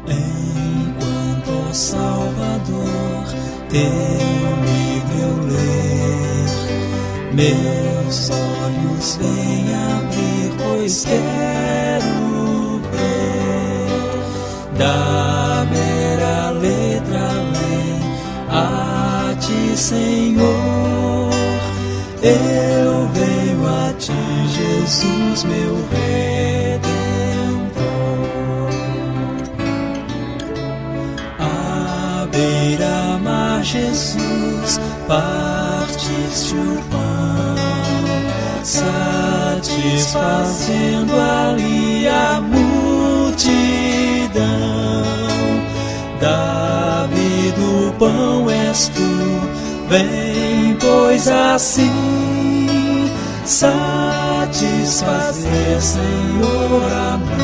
Enquanto, ó Salvador, teu livro eu ler, meus olhos vêm abrir, pois quero ver da mera letra além a ti, Senhor. Eu venho a ti, Jesus, meu Redentor. À beira-mar, Jesus, partiste o pão, satisfazendo ali a multidão. Davi do pão és tu, vem, pois assim satisfazer, Senhor, a mim.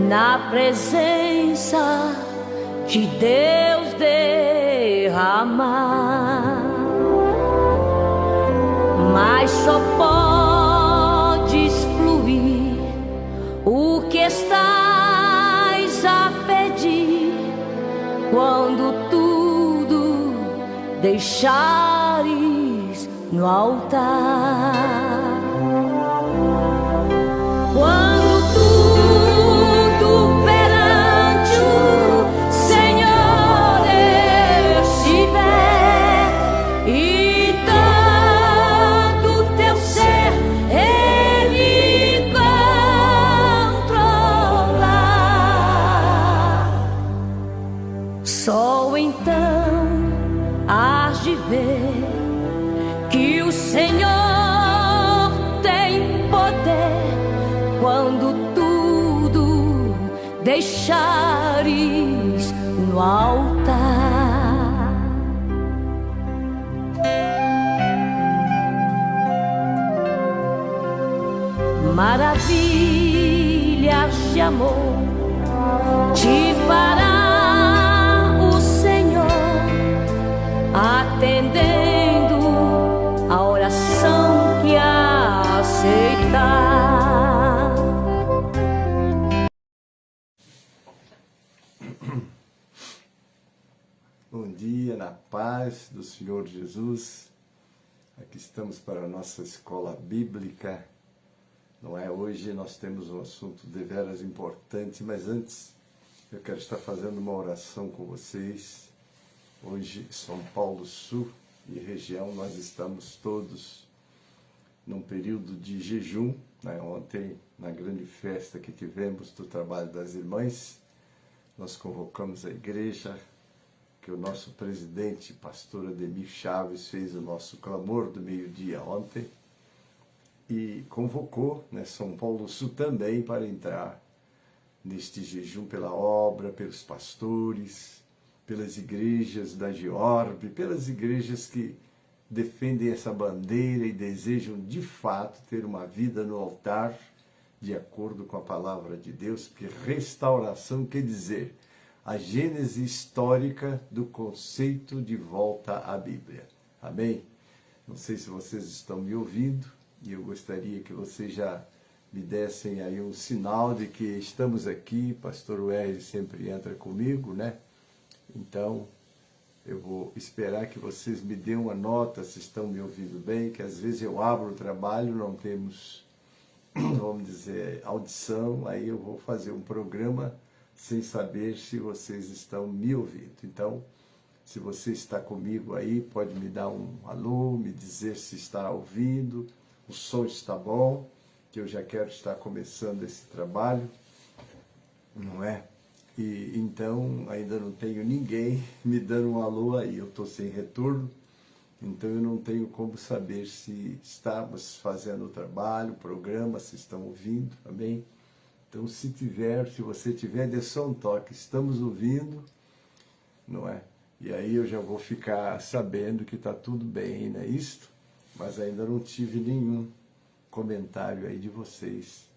Na presença de Deus derramar, mas só podes fluir o que estás a pedir quando tudo deixares no altar. Só então hás de ver que o Senhor tem poder quando tudo deixares no altar. Maravilhas de amor te fará atendendo a oração que aceitar. Bom dia, na paz do Senhor Jesus. Aqui estamos para a nossa escola bíblica. Não é? Hoje nós temos um assunto deveras importante, mas antes eu quero estar fazendo uma oração com vocês. Hoje, São Paulo Sul e região, nós estamos todos num período de jejum, né? Ontem, na grande festa que tivemos do trabalho das irmãs, nós convocamos a igreja, que o nosso presidente, pastor Ademir Chaves, fez o nosso clamor do meio-dia ontem e convocou, né, São Paulo Sul também para entrar neste jejum pela obra, pelos pastores, pelas igrejas da Georbe, pelas igrejas que defendem essa bandeira e desejam de fato ter uma vida no altar de acordo com a palavra de Deus, porque restauração quer dizer a gênese histórica do conceito de volta à Bíblia. Amém? Não sei se vocês estão me ouvindo e eu gostaria que vocês já me dessem aí um sinal de que estamos aqui. Pastor Wesley sempre entra comigo, né? Então, eu vou esperar que vocês me deem uma nota se estão me ouvindo bem, que às vezes eu abro o trabalho, não temos, vamos dizer, audição, aí eu vou fazer um programa sem saber se vocês estão me ouvindo. Então, se você está comigo aí, pode me dar um alô, me dizer se está ouvindo, o som está bom, que eu já quero estar começando esse trabalho, não é? E então, ainda não tenho ninguém me dando um alô aí, eu estou sem retorno, então eu não tenho como saber se estamos fazendo o trabalho, o programa, se estão ouvindo, amém? Então, se você tiver, dê só um toque, estamos ouvindo, não é? E aí eu já vou ficar sabendo que está tudo bem, não é isto? Mas ainda não tive nenhum comentário aí de vocês.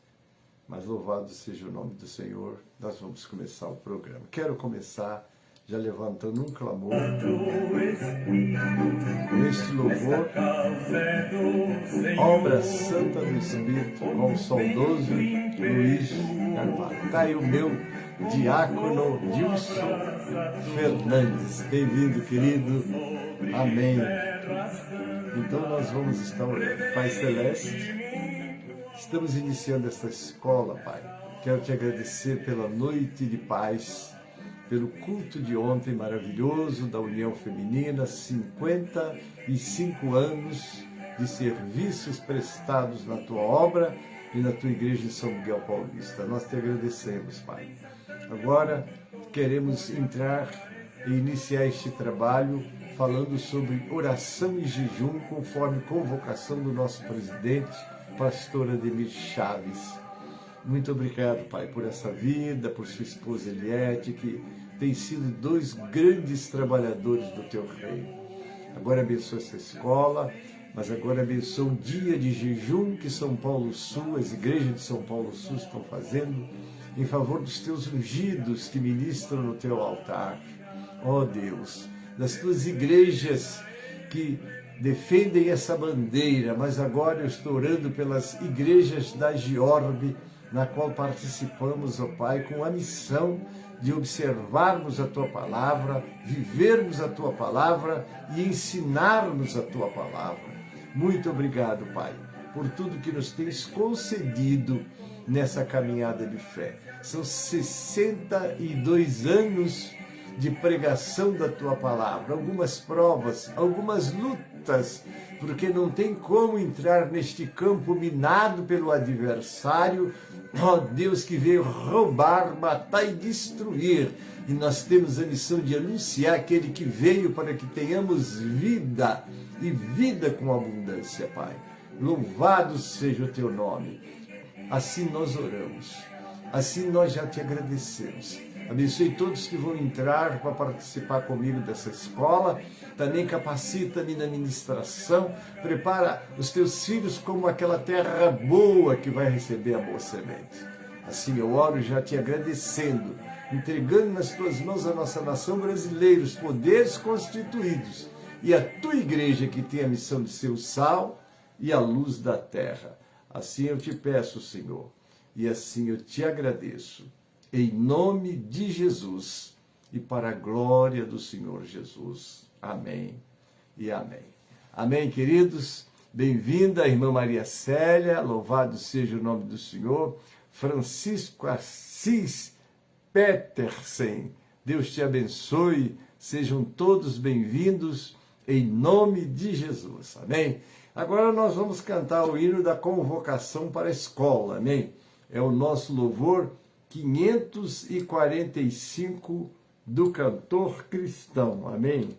Mas louvado seja o nome do Senhor, nós vamos começar o programa. Quero começar já levantando um clamor com este louvor, obra santa do Espírito, com o saudoso Luiz Carvalho. Está aí o meu diácono Dilson Fernandes. Bem-vindo, querido. Amém. Então nós vamos estar orando. Pai Celeste, estamos iniciando esta escola, Pai. Quero te agradecer pela noite de paz, pelo culto de ontem maravilhoso da União Feminina, 55 anos de serviços prestados na tua obra e na tua igreja em São Miguel Paulista. Nós te agradecemos, Pai. Agora queremos entrar e iniciar este trabalho falando sobre oração e jejum, conforme convocação do nosso presidente, pastor Ademir Chaves. Muito obrigado, Pai, por essa vida, por sua esposa Eliette, que tem sido dois grandes trabalhadores do teu reino. Agora abençoa essa escola, mas agora abençoa o dia de jejum que São Paulo Sul, as igrejas de São Paulo Sul estão fazendo, em favor dos teus ungidos que ministram no teu altar. Ó Deus, das tuas igrejas que defendem essa bandeira, mas agora eu estou orando pelas igrejas da Giorbe, na qual participamos, ó Pai, com a missão de observarmos a Tua Palavra, vivermos a Tua Palavra e ensinarmos a Tua Palavra. Muito obrigado, Pai, por tudo que nos tens concedido nessa caminhada de fé. São 62 anos de pregação da Tua Palavra, algumas provas, algumas lutas, porque não tem como entrar neste campo minado pelo adversário, ó Deus, que veio roubar, matar e destruir. E nós temos a missão de anunciar aquele que veio para que tenhamos vida, e vida com abundância, Pai. Louvado seja o Teu nome. Assim nós oramos, assim nós já Te agradecemos. Abençoe todos que vão entrar para participar comigo dessa escola. Também capacita-me na ministração. Prepara os teus filhos como aquela terra boa que vai receber a boa semente. Assim eu oro já te agradecendo, entregando nas tuas mãos a nossa nação brasileira, os poderes constituídos e a tua igreja que tem a missão de ser o sal e a luz da terra. Assim eu te peço, Senhor, e assim eu te agradeço. Em nome de Jesus e para a glória do Senhor Jesus. Amém e amém. Amém, queridos. Bem-vinda a irmã Maria Célia, louvado seja o nome do Senhor. Francisco Assis Petersen, Deus te abençoe. Sejam todos bem-vindos em nome de Jesus. Amém. Agora nós vamos cantar o hino da convocação para a escola. Amém. É o nosso louvor 545 do cantor cristão, amém?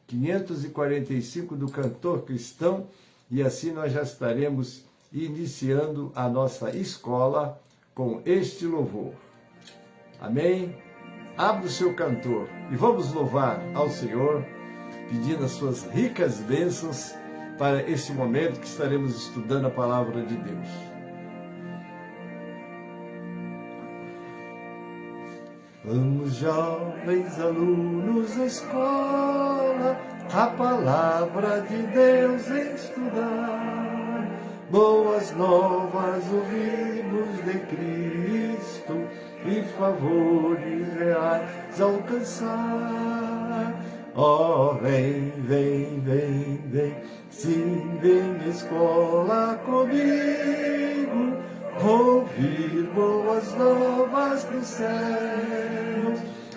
545 do cantor cristão, e assim nós já estaremos iniciando a nossa escola com este louvor, amém? Abra o seu cantor e vamos louvar ao Senhor, pedindo as suas ricas bênçãos para esse momento que estaremos estudando a palavra de Deus. Vamos, jovens alunos da escola, a palavra de Deus estudar. Boas novas ouvimos de Cristo e favores reais alcançar. Oh, vem, vem, vem, vem, sim, vem à escola comigo, ouvir boas novas do céu.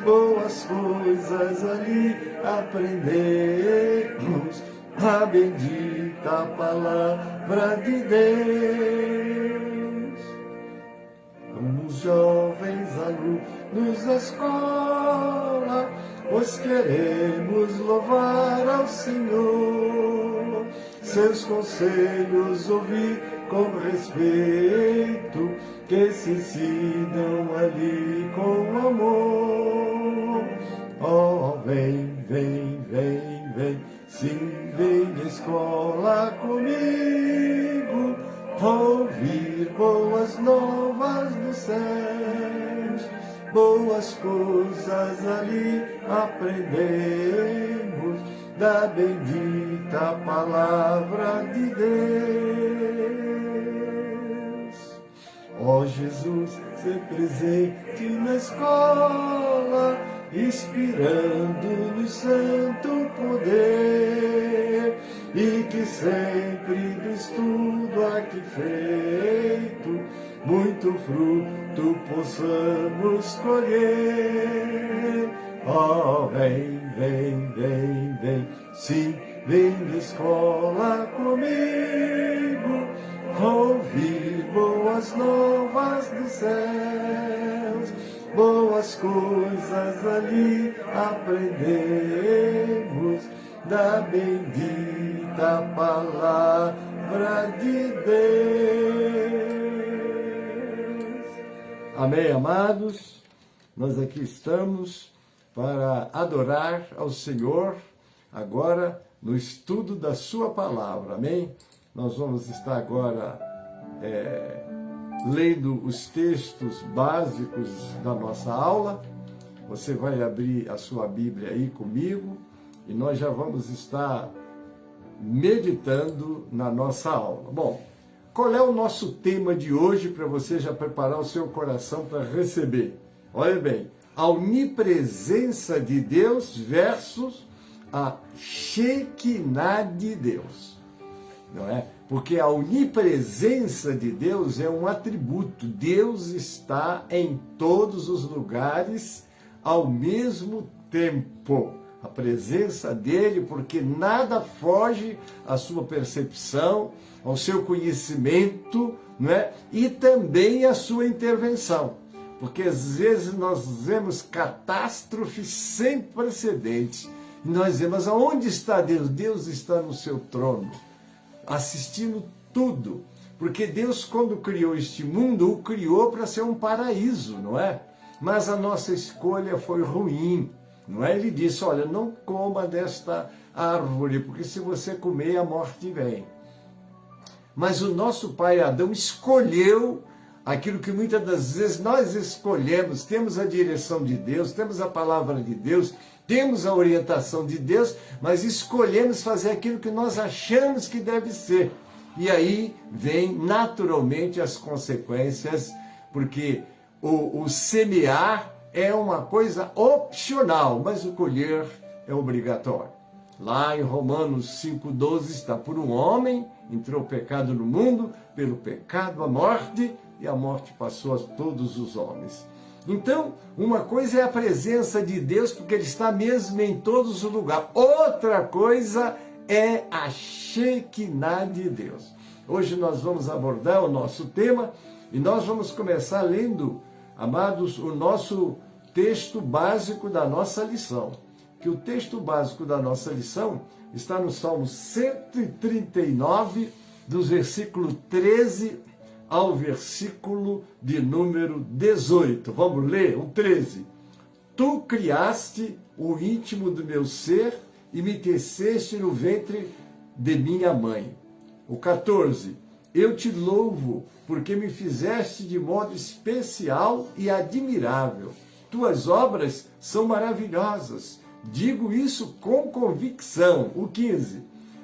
boas coisas ali aprendemos, a bendita palavra de Deus. Como os jovens alunos da escola, pois queremos louvar ao Senhor, seus conselhos ouvir com respeito, que se ensinam ali com amor. Oh, vem, vem, vem, vem, sim, vem à escola comigo, ouvir boas novas dos céus, boas coisas ali aprendemos, da bendita palavra de Deus. Ó Jesus, ser presente na escola, inspirando-nos santo poder, e que sempre do estudo aqui feito, muito fruto possamos colher. Oh, vem, vem, vem, vem, sim, vem à escola comigo, ouvir boas novas dos céus, boas coisas ali aprendemos, da bendita palavra de Deus. Amém, amados? Nós aqui estamos para adorar ao Senhor, agora no estudo da sua palavra, amém? Nós vamos estar agora lendo os textos básicos da nossa aula. Você vai abrir a sua Bíblia aí comigo e nós já vamos estar meditando na nossa aula. Bom, qual é o nosso tema de hoje para você já preparar o seu coração para receber? Olha bem, a onipresença de Deus versus a Shekinah de Deus, não é? Porque a onipresença de Deus é um atributo. Deus está em todos os lugares ao mesmo tempo. A presença dele, porque nada foge à sua percepção, ao seu conhecimento, não é? E também à sua intervenção. Porque às vezes nós vemos catástrofes sem precedentes. E nós vemos, aonde está Deus? Deus está no seu trono, assistindo tudo. Porque Deus, quando criou este mundo, o criou para ser um paraíso, não é? Mas a nossa escolha foi ruim, não é? Ele disse, olha, não coma desta árvore, porque se você comer, a morte vem. Mas o nosso pai Adão escolheu aquilo que muitas das vezes nós escolhemos. Temos a direção de Deus, temos a palavra de Deus, temos a orientação de Deus, mas escolhemos fazer aquilo que nós achamos que deve ser. E aí vem naturalmente as consequências, porque o semear é uma coisa opcional, mas o colher é obrigatório. Lá em Romanos 5,12 está, por um homem entrou o pecado no mundo, pelo pecado a morte, e a morte passou a todos os homens. Então, uma coisa é a presença de Deus, porque Ele está mesmo em todos os lugares. Outra coisa é a Shekinah de Deus. Hoje nós vamos abordar o nosso tema e nós vamos começar lendo, amados, o nosso texto básico da nossa lição. Que o texto básico da nossa lição está no Salmo 139, dos versículos 13 ao versículo de número 18. Vamos ler o 13. Tu criaste o íntimo do meu ser e me teceste no ventre de minha mãe. O 14. Eu te louvo porque me fizeste de modo especial e admirável. Tuas obras são maravilhosas. Digo isso com convicção. O 15.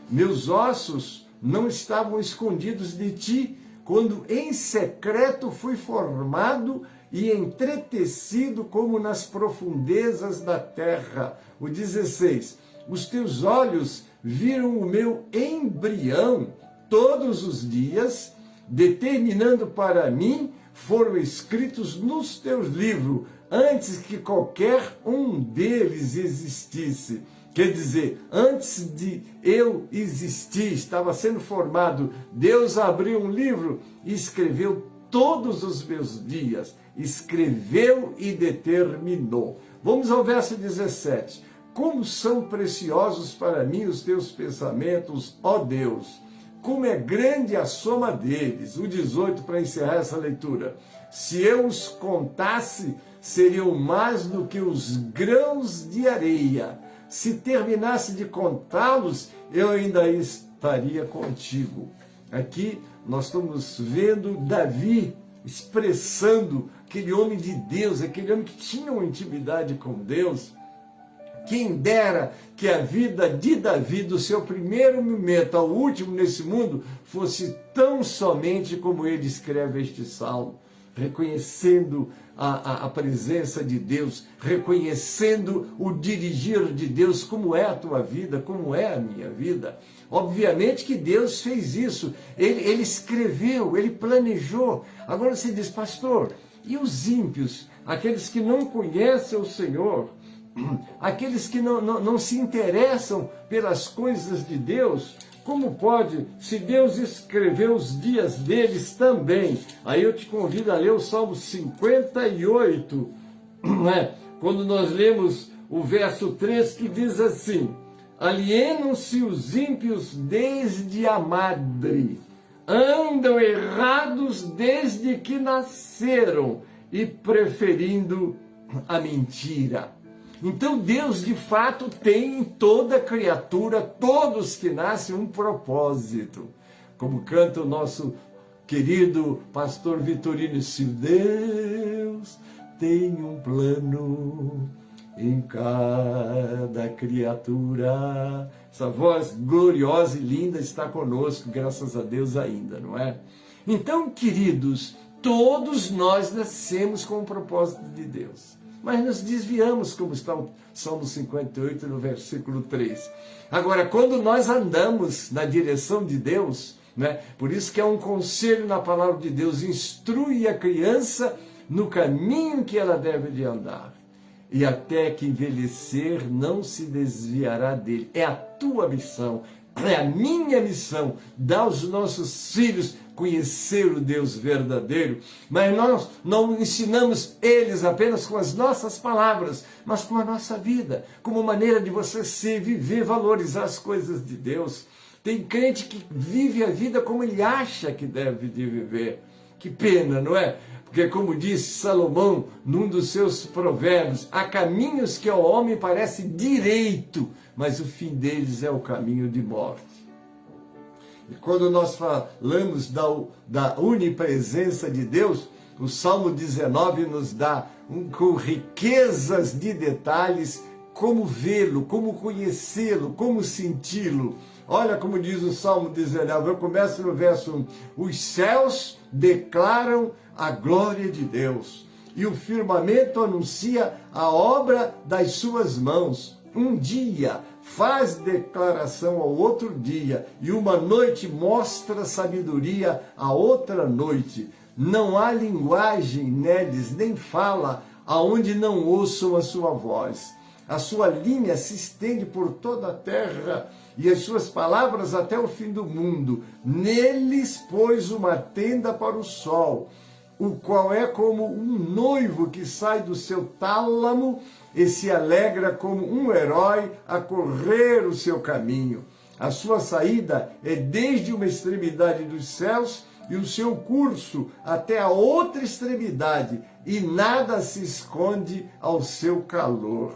Meus ossos não estavam escondidos de ti, quando em secreto fui formado e entretecido como nas profundezas da terra. O 16. Os teus olhos viram o meu embrião todos os dias, determinando para mim foram escritos nos teus livros antes que qualquer um deles existisse. Quer dizer, antes de eu existir, estava sendo formado, Deus abriu um livro e escreveu todos os meus dias. Escreveu e determinou. Vamos ao verso 17. Como são preciosos para mim os teus pensamentos, ó Deus. Como é grande a soma deles. O 18 para encerrar essa leitura. Se eu os contasse, seriam mais do que os grãos de areia. Se terminasse de contá-los, eu ainda estaria contigo. Aqui nós estamos vendo Davi expressando aquele homem de Deus, aquele homem que tinha uma intimidade com Deus. Quem dera que a vida de Davi, do seu primeiro momento ao último nesse mundo, fosse tão somente como ele escreve este salmo, reconhecendo a presença de Deus, reconhecendo o dirigir de Deus, como é a tua vida, como é a minha vida. Obviamente que Deus fez isso, ele escreveu, ele planejou. Agora você diz, pastor, e os ímpios, aqueles que não conhecem o Senhor, aqueles que não se interessam pelas coisas de Deus, como pode, se Deus escreveu os dias deles também? Aí eu te convido a ler o Salmo 58, né? Quando nós lemos o verso 3, que diz assim: alienam-se os ímpios desde a madre, andam errados desde que nasceram e preferindo a mentira. Então Deus de fato tem em toda criatura, todos que nascem, um propósito. Como canta o nosso querido pastor Vitorino, se Deus tem um plano em cada criatura. Essa voz gloriosa e linda está conosco, graças a Deus ainda, não é? Então, queridos, todos nós nascemos com o propósito de Deus. Mas nos desviamos, como está o Salmo 58, no versículo 3. Agora, quando nós andamos na direção de Deus, né, por isso que é um conselho na palavra de Deus, instrui a criança no caminho que ela deve de andar, e até que envelhecer não se desviará dele. É a tua missão, é a minha missão, dar aos nossos filhos conhecer o Deus verdadeiro, mas nós não ensinamos eles apenas com as nossas palavras, mas com a nossa vida, como maneira de você ser, viver, valorizar as coisas de Deus. Tem crente que vive a vida como ele acha que deve de viver. Que pena, não é? Porque como disse Salomão num dos seus provérbios, há caminhos que ao homem parece direito, mas o fim deles é o caminho de morte. E quando nós falamos da onipresença de Deus, o Salmo 19 nos dá com riquezas de detalhes como vê-lo, como conhecê-lo, como senti-lo. Olha como diz o Salmo 19, eu começo no verso 1. Os céus declaram a glória de Deus, e o firmamento anuncia a obra das suas mãos. Um dia faz declaração ao outro dia, e uma noite mostra sabedoria à outra noite. Não há linguagem neles, nem fala, aonde não ouçam a sua voz. A sua linha se estende por toda a terra, e as suas palavras até o fim do mundo. Neles pôs uma tenda para o sol, o qual é como um noivo que sai do seu tálamo e se alegra como um herói a correr o seu caminho. A sua saída é desde uma extremidade dos céus e o seu curso até a outra extremidade, e nada se esconde ao seu calor.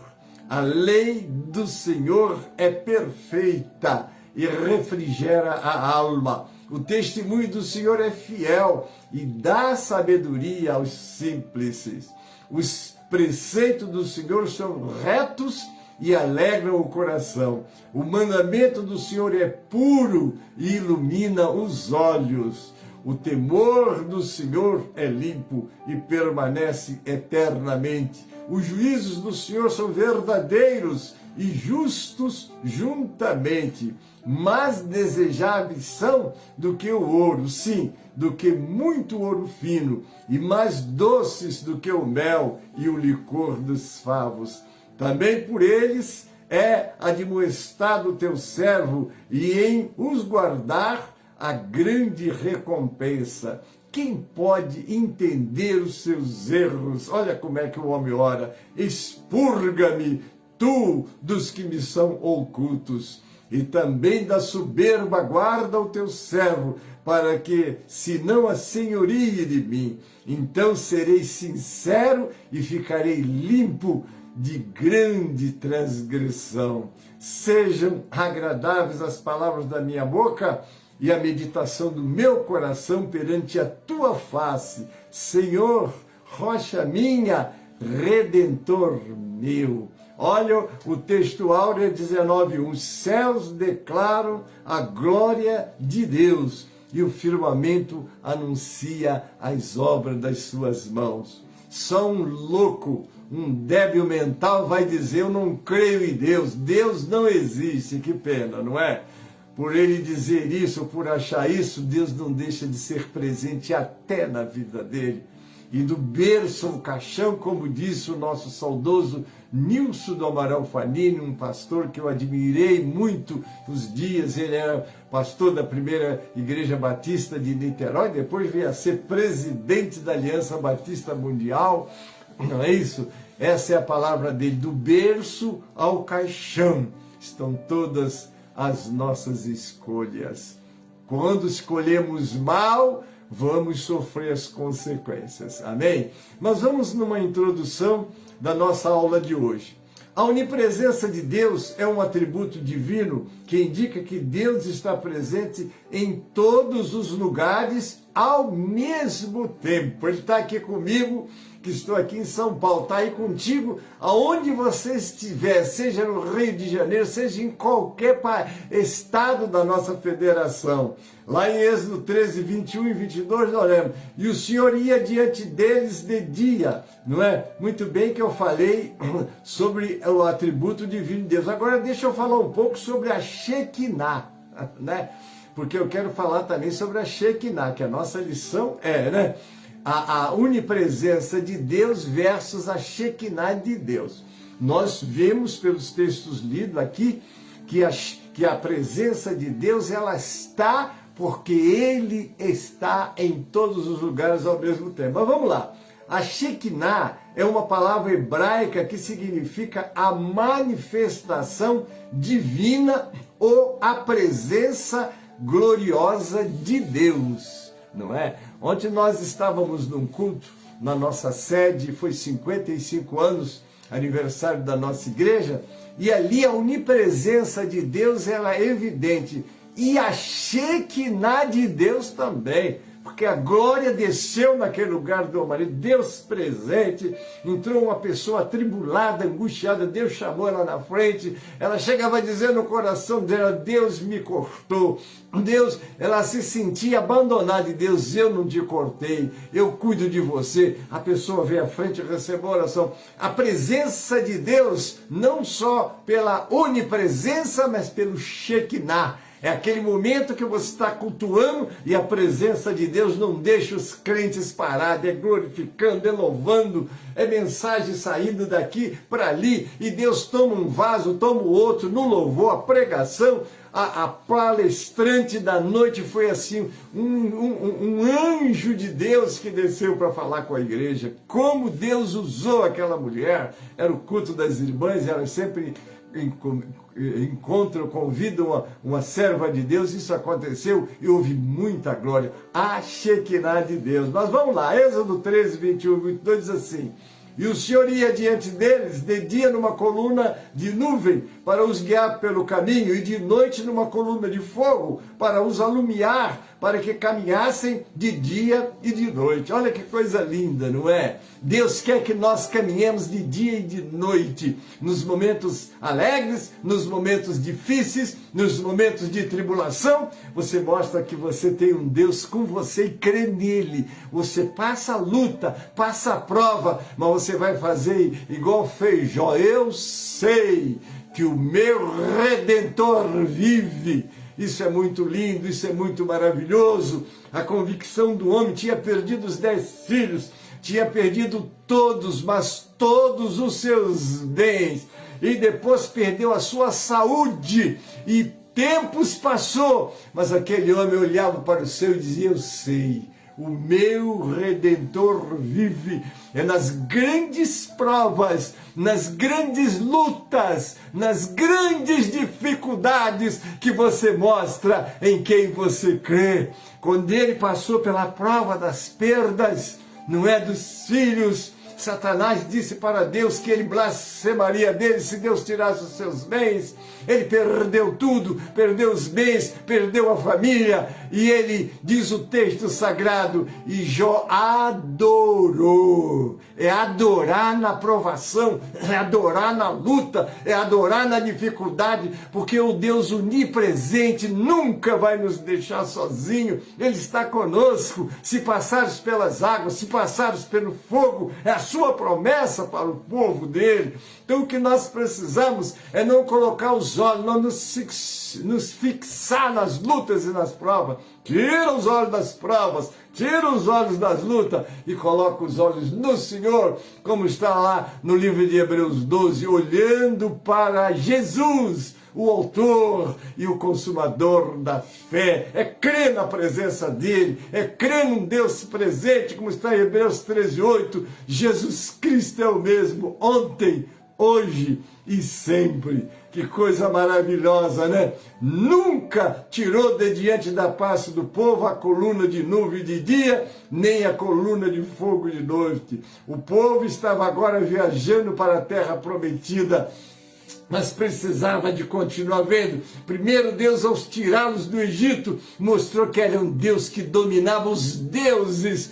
A lei do Senhor é perfeita e refrigera a alma. O testemunho do Senhor é fiel e dá sabedoria aos simples. Os preceitos do Senhor são retos e alegram o coração. O mandamento do Senhor é puro e ilumina os olhos. O temor do Senhor é limpo e permanece eternamente. Os juízos do Senhor são verdadeiros e justos juntamente, mais desejáveis são do que o ouro, sim, do que muito ouro fino, e mais doces do que o mel e o licor dos favos. Também por eles é admoestado o teu servo, e em os guardar a grande recompensa. Quem pode entender os seus erros? Olha como é que o homem ora. Expurga-me, tu, dos que me são ocultos. E também da soberba guarda o teu servo, para que, se não a senhorie de mim, então serei sincero e ficarei limpo de grande transgressão. Sejam agradáveis as palavras da minha boca e a meditação do meu coração perante a tua face, Senhor, rocha minha, Redentor meu. Olha o texto áureo 19:1. Os céus declaram a glória de Deus e o firmamento anuncia as obras das suas mãos. Só um louco, um débil mental vai dizer: eu não creio em Deus, Deus não existe. Que pena, não é? Por ele dizer isso, por achar isso, Deus não deixa de ser presente até na vida dele. E do berço ao caixão, como disse o nosso saudoso Nilson do Amaral Fanini, um pastor que eu admirei muito os dias. Ele era pastor da primeira Igreja Batista de Niterói, depois veio a ser presidente da Aliança Batista Mundial. Não é isso? Essa é a palavra dele, do berço ao caixão. Estão todas as nossas escolhas. Quando escolhemos mal, vamos sofrer as consequências. Amém? Mas vamos numa introdução da nossa aula de hoje. A onipresença de Deus é um atributo divino que indica que Deus está presente em todos os lugares ao mesmo tempo. Ele está aqui comigo, que estou aqui em São Paulo, está aí contigo, aonde você estiver, seja no Rio de Janeiro, seja em qualquer estado da nossa federação. Lá em Êxodo 13, 21 e 22, nós lemos: e o Senhor ia diante deles de dia, não é? Muito bem que eu falei sobre o atributo divino de Deus. Agora deixa eu falar um pouco sobre a Shekinah, né? Porque eu quero falar também sobre a Shekinah, que a nossa lição é, né? A onipresença de Deus versus a Shekinah de Deus. Nós vemos pelos textos lidos aqui que a presença de Deus, ela está porque Ele está em todos os lugares ao mesmo tempo. Mas vamos lá. A Shekinah é uma palavra hebraica que significa a manifestação divina ou a presença gloriosa de Deus, não é? Ontem nós estávamos num culto na nossa sede, foi 55 anos, aniversário da nossa igreja, e ali a onipresença de Deus era evidente, e a Shekinah de Deus também, porque a glória desceu naquele lugar do marido, Deus presente. Entrou uma pessoa atribulada, angustiada, Deus chamou ela na frente, ela chegava a dizer no coração dela: Deus me cortou. Deus, ela se sentia abandonada, e Deus: eu não te cortei, eu cuido de você. A pessoa veio à frente e recebeu a oração. A presença de Deus, não só pela onipresença, mas pelo Shekinah. É aquele momento que você está cultuando e a presença de Deus não deixa os crentes parados, é glorificando, é louvando, é mensagem saindo daqui para ali, e Deus toma um vaso, toma o outro, no louvor, a pregação, a palestrante da noite foi assim, um anjo de Deus que desceu para falar com a igreja. Como Deus usou aquela mulher, era o culto das irmãs, elas sempre encontram, convidam uma serva de Deus. Isso aconteceu e houve muita glória, a Shekinah de Deus. Mas vamos lá, Êxodo 13, 21, 22 diz assim: e o Senhor ia diante deles de dia numa coluna de nuvem para os guiar pelo caminho, e de noite numa coluna de fogo para os alumiar, para que caminhassem de dia e de noite. Olha que coisa linda, não é? Deus quer que nós caminhemos de dia e de noite, nos momentos alegres, nos momentos difíceis, nos momentos de tribulação. Você mostra que você tem um Deus com você e crê nele. Você passa a luta, passa a prova, mas você vai fazer igual fez Jó. Eu sei que o meu Redentor vive. Isso é muito lindo, isso é muito maravilhoso. A convicção do homem: tinha perdido os 10 filhos, tinha perdido todos, mas todos os seus bens, e depois perdeu a sua saúde, e tempos passou, mas aquele homem olhava para o céu e dizia: eu sei, o meu Redentor vive. É nas grandes provas, nas grandes lutas, nas grandes dificuldades que você mostra em quem você crê. Quando ele passou pela prova das perdas, não é, dos filhos, Satanás disse para Deus que ele blasfemaria dele se Deus tirasse os seus bens. Ele perdeu tudo, perdeu os bens, perdeu a família, e ele, diz o texto sagrado, e Jó adorou. É adorar na provação, é adorar na luta, é adorar na dificuldade, porque o Deus onipresente nunca vai nos deixar sozinho. Ele está conosco. Se passares pelas águas, se passares pelo fogo, é a sua promessa para o povo dele. Então o que nós precisamos é não colocar os olhos, não nos fixar nas lutas e nas provas. Tira os olhos das provas, tira os olhos das lutas e coloca os olhos no Senhor, como está lá no livro de Hebreus 12, olhando para Jesus, o autor e o consumador da fé. É crer na presença dele, é crer num Deus presente, como está em Hebreus 13:8. Jesus Cristo é o mesmo ontem, hoje e sempre. Que coisa maravilhosa, né? Nunca tirou de diante da face do povo a coluna de nuvem de dia, nem a coluna de fogo de noite. O povo estava agora viajando para a terra prometida, mas precisava de continuar vendo. Primeiro, Deus, ao tirá-los do Egito, mostrou que era um Deus que dominava os deuses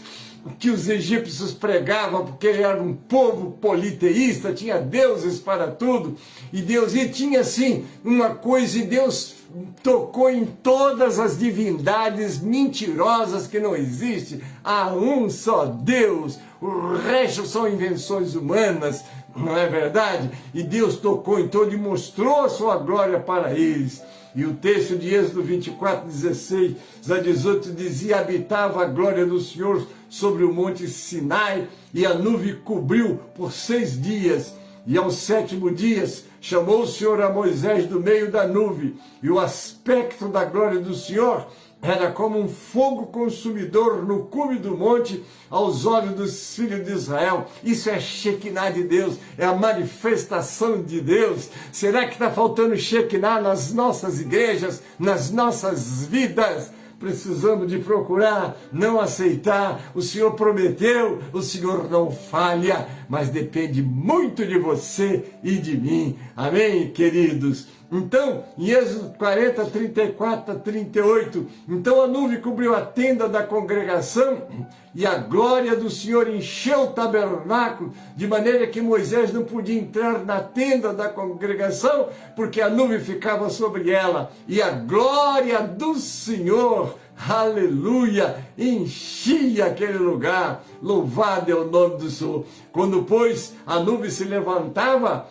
que os egípcios pregavam, porque ele era um povo politeísta, tinha deuses para tudo, e tinha sim uma coisa, e Deus tocou em todas as divindades mentirosas que não existem. Há um só Deus, o resto são invenções humanas, não é verdade? E Deus tocou em todo e mostrou a sua glória para eles. E o texto de Êxodo 24:16 a 18 dizia: habitava a glória do Senhor sobre o monte Sinai, e a nuvem cobriu por 6 dias. E ao 7º dia chamou o Senhor a Moisés do meio da nuvem, e o aspecto da glória do Senhor era como um fogo consumidor no cume do monte aos olhos dos filhos de Israel. Isso é Shekinah de Deus, é a manifestação de Deus. Será que está faltando Shekinah nas nossas igrejas, nas nossas vidas? Precisamos de procurar, não aceitar. O Senhor prometeu, o Senhor não falha, mas depende muito de você e de mim. Amém, queridos? Então, em Êxodo 40, 34 a 38, então a nuvem cobriu a tenda da congregação, e a glória do Senhor encheu o tabernáculo, de maneira que Moisés não podia entrar na tenda da congregação, porque a nuvem ficava sobre ela, e a glória do Senhor, aleluia, enchia aquele lugar. Louvado é o nome do Senhor. Quando, pois, a nuvem se levantava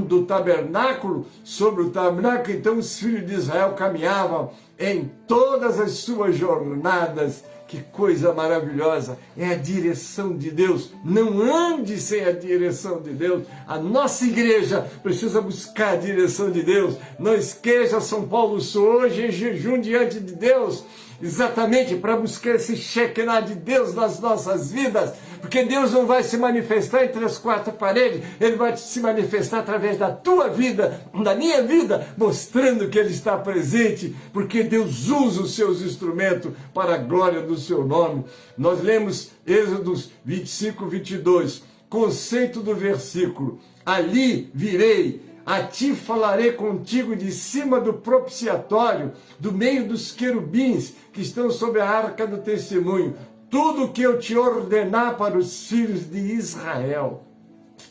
do tabernáculo, sobre o tabernáculo, então os filhos de Israel caminhavam em todas as suas jornadas. Que coisa maravilhosa, é a direção de Deus. Não ande sem a direção de Deus. A nossa igreja precisa buscar a direção de Deus. Não esqueça, São Paulo, sou hoje em jejum diante de Deus, exatamente para buscar esse Shekinah de Deus nas nossas vidas, porque Deus não vai se manifestar entre as 4 paredes, Ele vai se manifestar através da tua vida, da minha vida, mostrando que Ele está presente, porque Deus usa os seus instrumentos para a glória do seu nome. Nós lemos Êxodos 25, 22, conceito do versículo: ali virei a ti falarei contigo de cima do propiciatório, do meio dos querubins que estão sobre a arca do testemunho, tudo o que eu te ordenar para os filhos de Israel.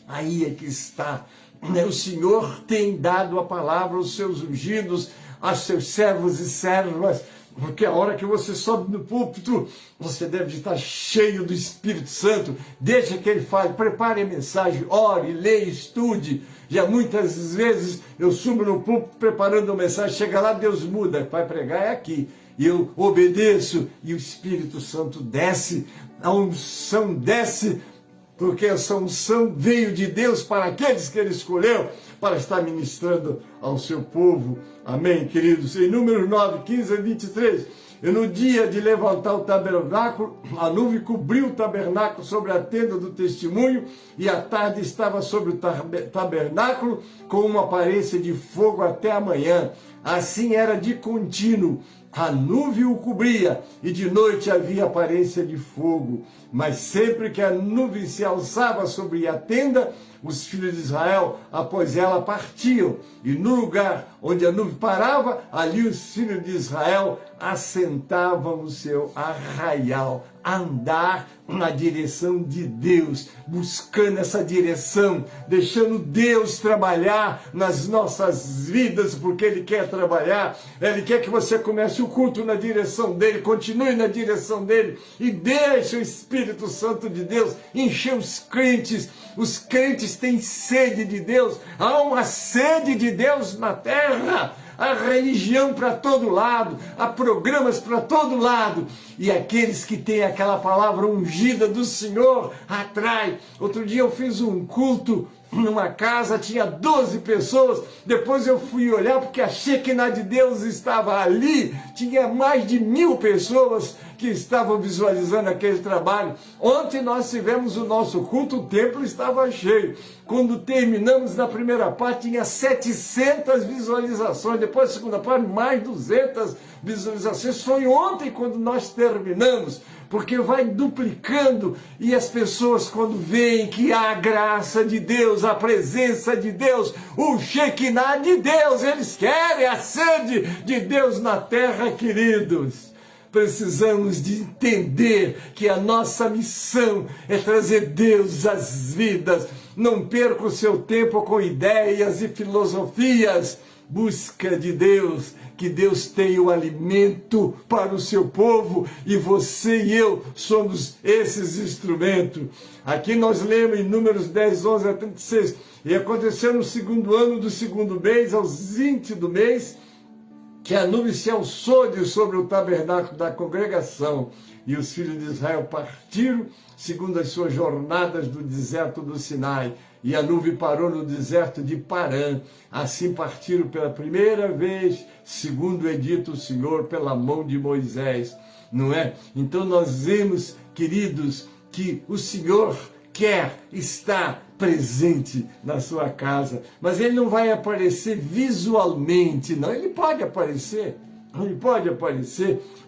Aí é que está, o Senhor tem dado a palavra aos seus ungidos, aos seus servos e servas, porque a hora que você sobe no púlpito, você deve estar cheio do Espírito Santo. Deixa que ele fale, prepare a mensagem, ore, leia, estude. Já muitas vezes eu subo no púlpito preparando a mensagem, chega lá, Deus muda, vai pregar é aqui. E eu obedeço e o Espírito Santo desce, a unção desce, porque essa unção veio de Deus para aqueles que ele escolheu para estar ministrando ao seu povo. Amém, queridos? Em Números 9, 15 a 23, e no dia de levantar o tabernáculo, a nuvem cobriu o tabernáculo sobre a tenda do testemunho, e a tarde estava sobre o tabernáculo com uma aparência de fogo até a manhã. Assim era de contínuo. A nuvem o cobria, e de noite havia aparência de fogo. Mas sempre que a nuvem se alçava sobre a tenda, os filhos de Israel, após ela, partiam. E no lugar onde a nuvem parava, ali os filhos de Israel assentavam o seu arraial, a andar na direção de Deus, buscando essa direção, deixando Deus trabalhar nas nossas vidas, porque Ele quer trabalhar, Ele quer que você comece o culto na direção dEle, continue na direção dEle, e deixe o Espírito Santo de Deus encher os crentes têm sede de Deus, há uma sede de Deus na terra, há religião para todo lado, há programas para todo lado, e aqueles que têm aquela palavra ungida do Senhor atrai. Outro dia eu fiz um culto numa casa, tinha 12 pessoas, depois eu fui olhar porque a Shekinah de Deus estava ali, tinha mais de 1000 pessoas que estavam visualizando aquele trabalho. Ontem nós tivemos o nosso culto, o templo estava cheio. Quando terminamos na primeira parte, tinha 700 visualizações, depois da segunda parte, mais 200 visualizações. Foi ontem quando nós terminamos, porque vai duplicando, e as pessoas quando veem que há a graça de Deus, a presença de Deus, o Shekinah de Deus, eles querem a sede de Deus na terra, queridos. Precisamos de entender que a nossa missão é trazer Deus às vidas. Não perca o seu tempo com ideias e filosofias. Busca de Deus, que Deus tem o alimento para o seu povo, e você e eu somos esses instrumentos. Aqui nós lemos em Números 10, 11 a 36, e aconteceu no segundo ano do segundo mês, aos 20 do mês, que a nuvem se alçou de sobre o tabernáculo da congregação, e os filhos de Israel partiram segundo as suas jornadas do deserto do Sinai, e a nuvem parou no deserto de Parã. Assim partiram pela primeira vez, segundo é dito o Senhor, pela mão de Moisés, não é? Então nós vemos, queridos, que o Senhor quer estar presente na sua casa, mas Ele não vai aparecer visualmente, não. Ele pode aparecer,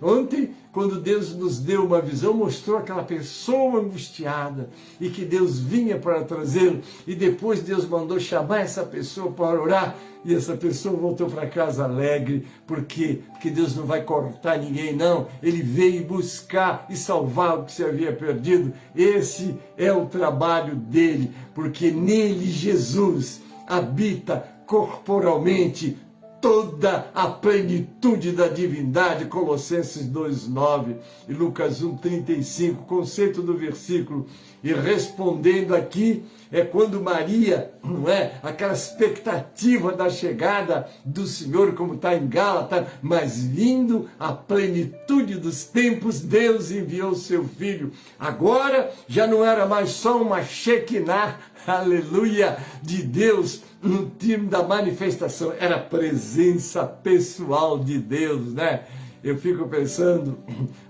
Ontem, quando Deus nos deu uma visão, mostrou aquela pessoa angustiada, e que Deus vinha para trazê-lo, e depois Deus mandou chamar essa pessoa para orar, e essa pessoa voltou para casa alegre. Por quê? Porque Deus não vai cortar ninguém, não. Ele veio buscar e salvar o que se havia perdido. Esse é o trabalho dele, porque nele Jesus habita corporalmente toda a plenitude da divindade. Colossenses 2:9 e Lucas 1:35, conceito do versículo. E respondendo aqui, é quando Maria, não é? Aquela expectativa da chegada do Senhor, como está em Gálatas, mas vindo a plenitude dos tempos, Deus enviou seu Filho. Agora já não era mais só uma Shekinah, aleluia, de Deus no time da manifestação, era a presença pessoal de Deus, né? Eu fico pensando,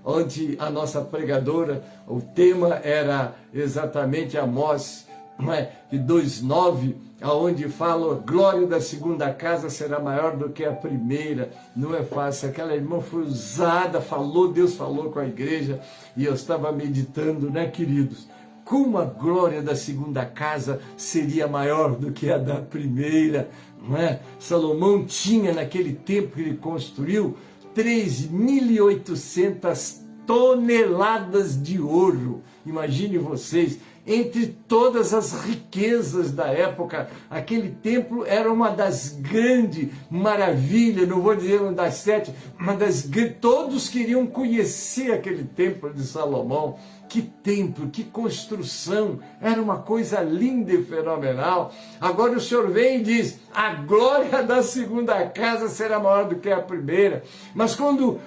ontem a nossa pregadora, o tema era exatamente Amós 2:9, aonde fala: a glória da segunda casa será maior do que a primeira. Não é fácil, aquela irmã foi usada, falou, Deus falou com a igreja, e eu estava meditando, né, queridos, como a glória da segunda casa seria maior do que a da primeira, não é? Salomão tinha, naquele tempo que ele construiu, 3.800 toneladas de ouro. Imagine vocês, entre todas as riquezas da época, aquele templo era uma das grandes maravilhas, não vou dizer uma das 7, uma das grandes, todos queriam conhecer aquele templo de Salomão. Que templo, que construção, era uma coisa linda e fenomenal. Agora o Senhor vem e diz, a glória da segunda casa será maior do que a primeira. Mas quando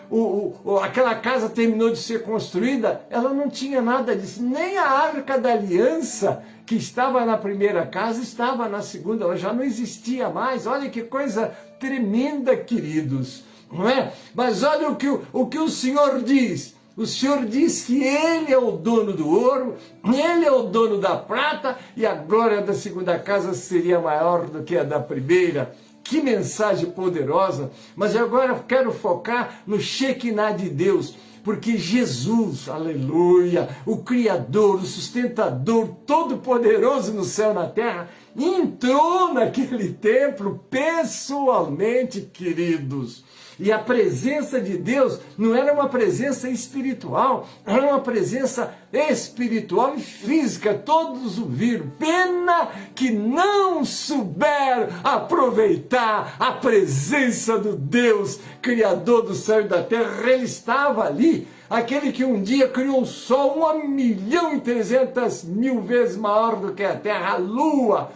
aquela casa terminou de ser construída, ela não tinha nada disso, nem a Arca da Aliança, que estava na primeira casa, estava na segunda, ela já não existia mais. Olha que coisa tremenda, queridos, não é? Mas olha o que o Senhor diz. O Senhor diz que Ele é o dono do ouro, Ele é o dono da prata, e a glória da segunda casa seria maior do que a da primeira. Que mensagem poderosa! Mas agora quero focar no Shekinah de Deus, porque Jesus, aleluia, o Criador, o sustentador, todo-poderoso no céu e na terra, entrou naquele templo pessoalmente, queridos. E a presença de Deus não era uma presença espiritual, era uma presença espiritual e física, todos o viram. Pena que não souberam aproveitar a presença do Deus, Criador do céu e da terra. Ele estava ali, aquele que um dia criou o sol 1.300.000 vezes maior do que a terra, a lua,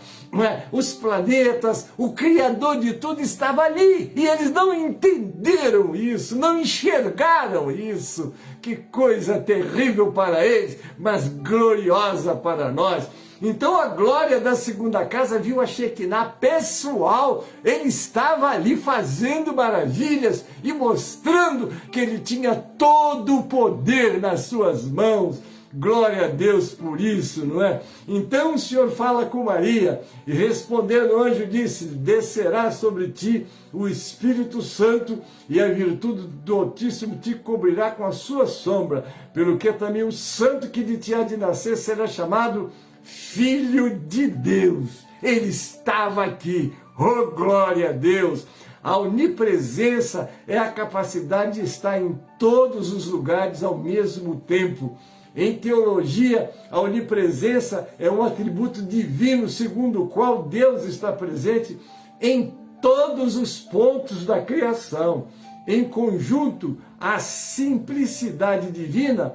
os planetas, o Criador de tudo estava ali, e eles não entenderam isso, não enxergaram isso. Que coisa terrível para eles, mas gloriosa para nós. Então a glória da segunda casa viu a Shekinah pessoal, ele estava ali fazendo maravilhas e mostrando que ele tinha todo o poder nas suas mãos. Glória a Deus por isso, não é? Então o Senhor fala com Maria, e respondendo o anjo disse, descerá sobre ti o Espírito Santo, e a virtude do Altíssimo te cobrirá com a sua sombra, pelo que também o santo que de ti há de nascer será chamado Filho de Deus. Ele estava aqui, oh glória a Deus! A onipresença é a capacidade de estar em todos os lugares ao mesmo tempo. Em teologia, a onipresença é um atributo divino, segundo o qual Deus está presente em todos os pontos da criação. Em conjunto, a simplicidade divina,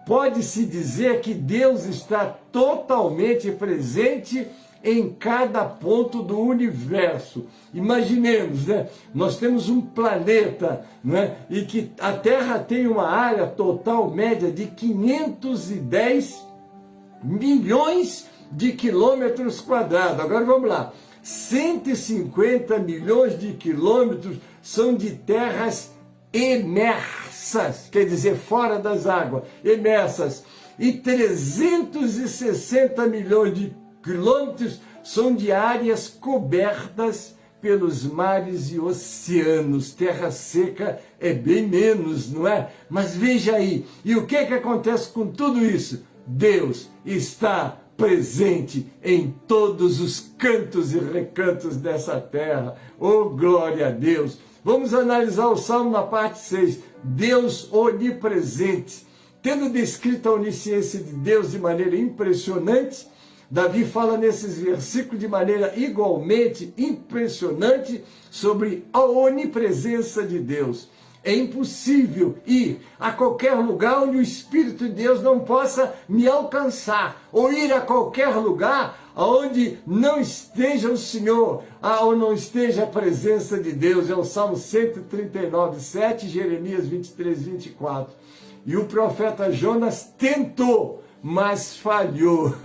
pode-se dizer que Deus está totalmente presente em cada ponto do universo. Imaginemos, né? Nós temos um planeta, né? E que a Terra tem uma área total média de 510 milhões de quilômetros quadrados. Agora vamos lá. 150 milhões de quilômetros são de terras imersas, quer dizer, fora das águas, imersas. E 360 milhões de quilômetros são de áreas cobertas pelos mares e oceanos. Terra seca é bem menos, não é? Mas veja aí, e o que acontece com tudo isso? Deus está presente em todos os cantos e recantos dessa terra. Oh, glória a Deus! Vamos analisar o Salmo na parte 6. Deus onipresente. Tendo descrito a onisciência de Deus de maneira impressionante, Davi fala nesses versículos de maneira igualmente impressionante sobre a onipresença de Deus. É impossível ir a qualquer lugar onde o Espírito de Deus não possa me alcançar, ou ir a qualquer lugar onde não esteja o Senhor, ou não esteja a presença de Deus. É o Salmo 139, 7, Jeremias 23, 24. E o profeta Jonas tentou, mas falhou.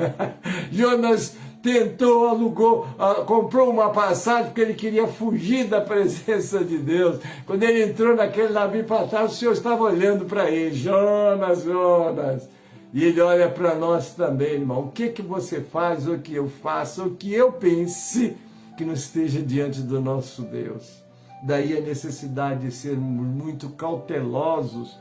Jonas tentou, comprou uma passagem porque ele queria fugir da presença de Deus. Quando ele entrou naquele navio para trás, o Senhor estava olhando para ele. Jonas, Jonas. E ele olha para nós também, irmão. O que você faz, o que eu faço, o que eu pense, que não esteja diante do nosso Deus. Daí a necessidade de sermos muito cautelosos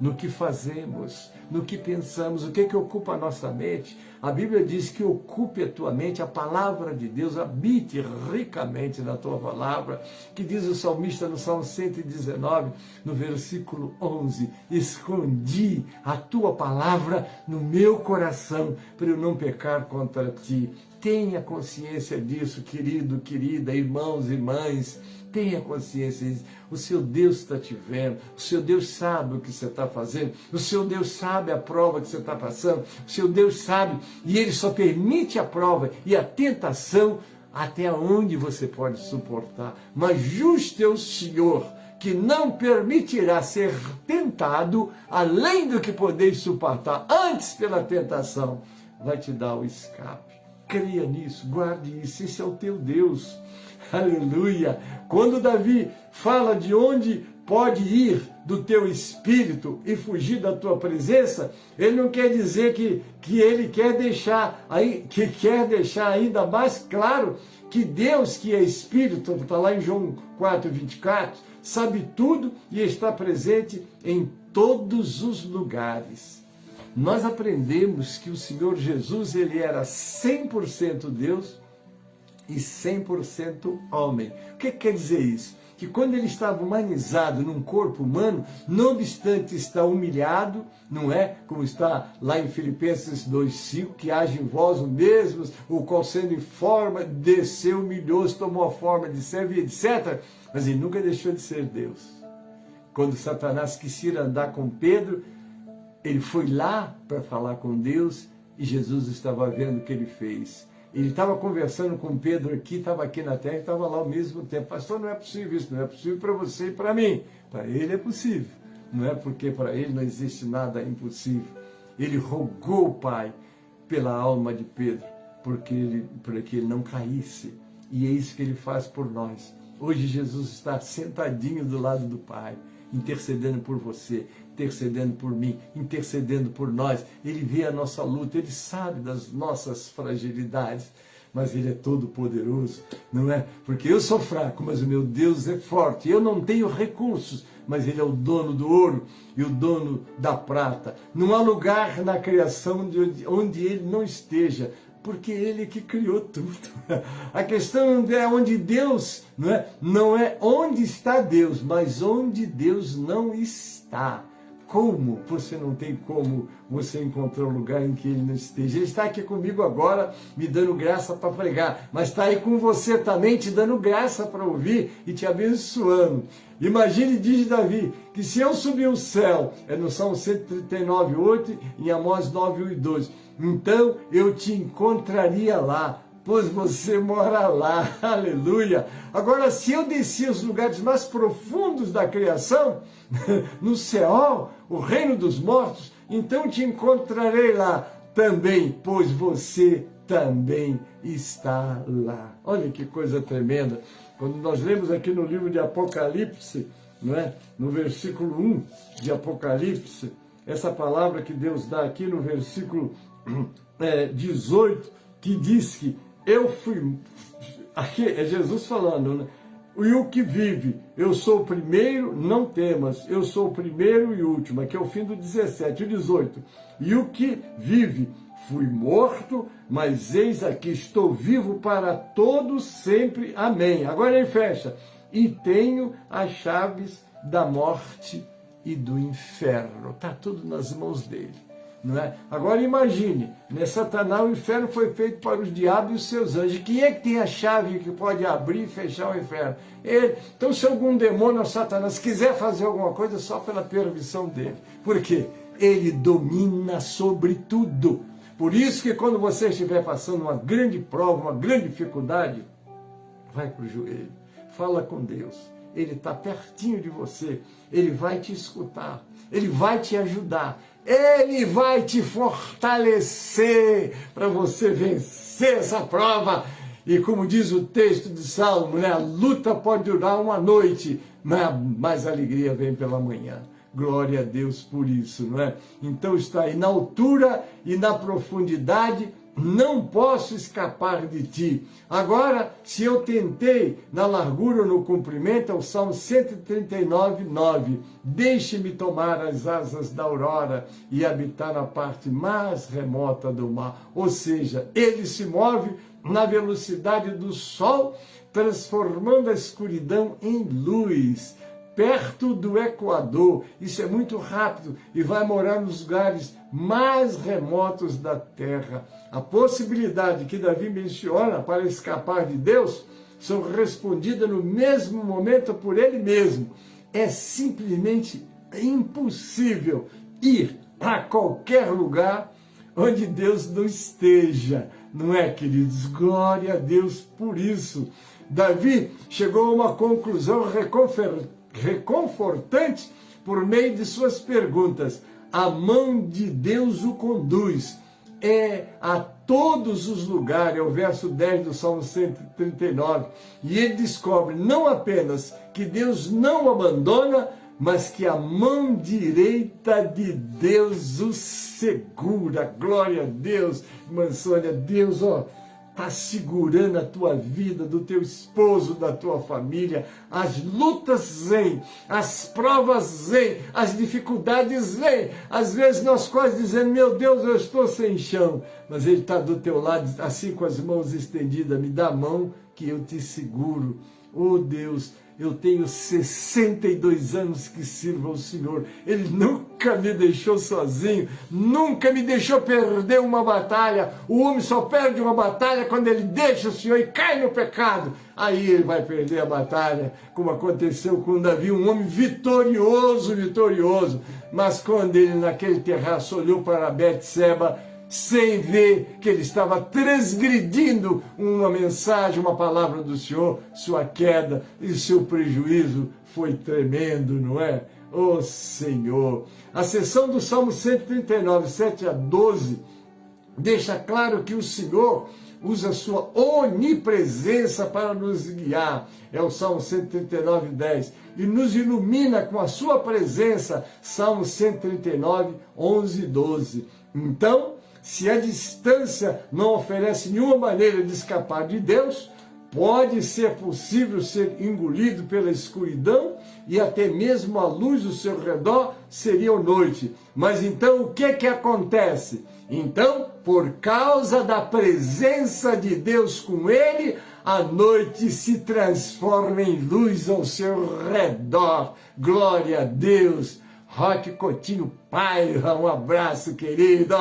no que fazemos, no que pensamos. O que ocupa a nossa mente? A Bíblia diz que ocupe a tua mente a palavra de Deus, habite ricamente na tua palavra, que diz o salmista no Salmo 119, no versículo 11, escondi a tua palavra no meu coração, para eu não pecar contra ti. Tenha consciência disso, querido, querida, irmãos e irmãs, tenha consciência disso. O seu Deus está te vendo, o seu Deus sabe o que você está fazendo, o seu Deus sabe a prova que você está passando, o seu Deus sabe, e Ele só permite a prova e a tentação até onde você pode suportar. Mas justo é o Senhor, que não permitirá ser tentado além do que podeis suportar. Antes, pela tentação, vai te dar o escape. Creia nisso, guarde isso, esse é o teu Deus. Aleluia! Quando Davi fala de onde pode ir do teu espírito e fugir da tua presença, ele não quer dizer que ele quer deixar ainda mais claro que Deus, que é espírito, está lá em João 4:24, sabe tudo e está presente em todos os lugares. Nós aprendemos que o Senhor Jesus, ele era 100% Deus e 100% homem. O que quer dizer isso? Que quando ele estava humanizado num corpo humano, não obstante estar humilhado, não é? Como está lá em Filipenses 2:5, que age em vós o mesmo, o qual sendo em forma, desceu, humilhou-se, tomou a forma de servo, etc. Mas ele nunca deixou de ser Deus. Quando Satanás quis ir andar com Pedro, ele foi lá para falar com Deus e Jesus estava vendo o que ele fez. Ele estava conversando com Pedro aqui, estava aqui na terra e estava lá ao mesmo tempo. Pastor, não é possível isso, não é possível para você e para mim. Para ele é possível. Não é porque para ele não existe nada impossível. Ele rogou o Pai pela alma de Pedro, para que ele não caísse. E é isso que ele faz por nós. Hoje Jesus está sentadinho do lado do Pai, intercedendo por você, intercedendo por mim, intercedendo por nós. Ele vê a nossa luta, Ele sabe das nossas fragilidades, mas Ele é todo poderoso, não é? Porque eu sou fraco, mas o meu Deus é forte. Eu não tenho recursos, mas Ele é o dono do ouro e o dono da prata. Não há lugar na criação onde Ele não esteja, porque Ele que criou tudo. A questão é onde Deus, não é onde está Deus, mas onde Deus não está. Como? Você não tem como você encontrar um lugar em que Ele não esteja. Ele está aqui comigo agora, me dando graça para pregar, mas está aí com você também, te dando graça para ouvir e te abençoando. Imagine, diz Davi, que se eu subir o céu, é no Salmo 139:8, em Amós 9:1-2, então eu te encontraria lá, pois você mora lá, aleluia. Agora, se eu descer os lugares mais profundos da criação, no céu, o reino dos mortos, então te encontrarei lá também, pois você também está lá. Olha que coisa tremenda. Quando nós lemos aqui no livro de Apocalipse, não é? No versículo 1 de Apocalipse, essa palavra que Deus dá aqui no versículo 18, que diz que eu fui, aqui é Jesus falando, né? E o que vive, eu sou o primeiro, não temas, eu sou o primeiro e último, aqui é o fim do 17, o 18, e o que vive, fui morto, mas eis aqui, estou vivo para todos sempre, amém. Agora ele fecha, e tenho as chaves da morte e do inferno, está tudo nas mãos dele. Não é? Agora imagine, Satanás, o inferno foi feito para os diabos e os seus anjos. Quem é que tem a chave que pode abrir e fechar o inferno? Ele. Então, se algum demônio ou Satanás quiser fazer alguma coisa, só pela permissão dele. Por quê? Ele domina sobre tudo. Por isso que quando você estiver passando uma grande prova, uma grande dificuldade, vai para o joelho, fala com Deus. Ele está pertinho de você, Ele vai te escutar, Ele vai te ajudar, Ele vai te fortalecer para você vencer essa prova. E como diz o texto de Salmo, a luta pode durar uma noite, mas a alegria vem pela manhã. Glória a Deus por isso, não é? Então está aí na altura e na profundidade, não posso escapar de ti. Agora, se eu tentei na largura ou no comprimento, é o Salmo 139, 9. Deixe-me tomar as asas da aurora e habitar na parte mais remota do mar. Ou seja, ele se move na velocidade do sol, transformando a escuridão em luz, perto do Equador. Isso é muito rápido e vai morar nos lugares mais remotos da terra. A possibilidade que Davi menciona para escapar de Deus são respondidas no mesmo momento por ele mesmo. É simplesmente impossível ir a qualquer lugar onde Deus não esteja. Não é, queridos? Glória a Deus por isso. Davi chegou a uma conclusão reconfortante por meio de suas perguntas. A mão de Deus o conduz a todos os lugares, é o verso 10 do Salmo 139, e ele descobre não apenas que Deus não o abandona, mas que a mão direita de Deus o segura. Glória a Deus, irmã Sônia. Deus, está segurando a tua vida, do teu esposo, da tua família. As lutas vêm, as provas vêm, as dificuldades vêm. Às vezes nós quase dizendo, meu Deus, eu estou sem chão. Mas Ele está do teu lado, assim com as mãos estendidas. Me dá a mão que eu te seguro. Oh Deus, eu tenho 62 anos que sirvo ao Senhor. Ele nunca me deixou sozinho, nunca me deixou perder uma batalha. O homem só perde uma batalha quando ele deixa o Senhor e cai no pecado. Aí ele vai perder a batalha, como aconteceu com Davi, um homem vitorioso. Mas quando ele naquele terraço olhou para Betseba, sem ver que ele estava transgredindo uma mensagem, uma palavra do Senhor, sua queda e seu prejuízo foi tremendo, não é? Oh Senhor! A seção do Salmo 139, 7 a 12, deixa claro que o Senhor usa a sua onipresença para nos guiar. É o Salmo 139, 10. E nos ilumina com a sua presença. Salmo 139, 11 e 12. Então, se a distância não oferece nenhuma maneira de escapar de Deus, pode ser possível ser engolido pela escuridão e até mesmo a luz do seu redor seria noite. Mas então o que acontece? Então, por causa da presença de Deus com ele, a noite se transforma em luz ao seu redor. Glória a Deus! Roque Coutinho Paiva, um abraço, querido!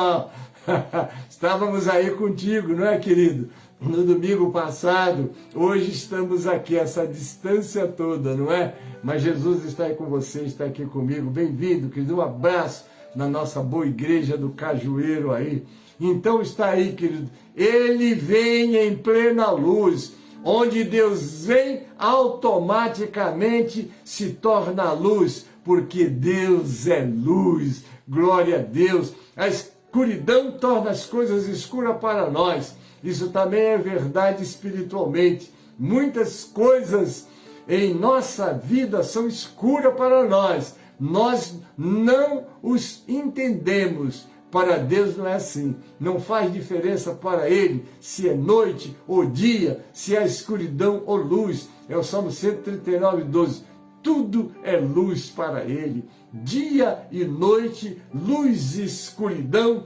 Estávamos aí contigo, não é, querido? No domingo passado, hoje estamos aqui, essa distância toda, não é? Mas Jesus está aí com você, está aqui comigo. Bem-vindo, querido, um abraço na nossa boa igreja do Cajueiro aí. Então está aí, querido, ele vem em plena luz. Onde Deus vem, automaticamente se torna luz, porque Deus é luz. Glória a Deus. A escuridão torna as coisas escuras para nós. Isso também é verdade espiritualmente. Muitas coisas em nossa vida são escuras para nós. Nós não os entendemos. Para Deus não é assim. Não faz diferença para Ele se é noite ou dia, se é escuridão ou luz. É o Salmo 139, 12. Tudo é luz para Ele. Dia e noite, luz e escuridão,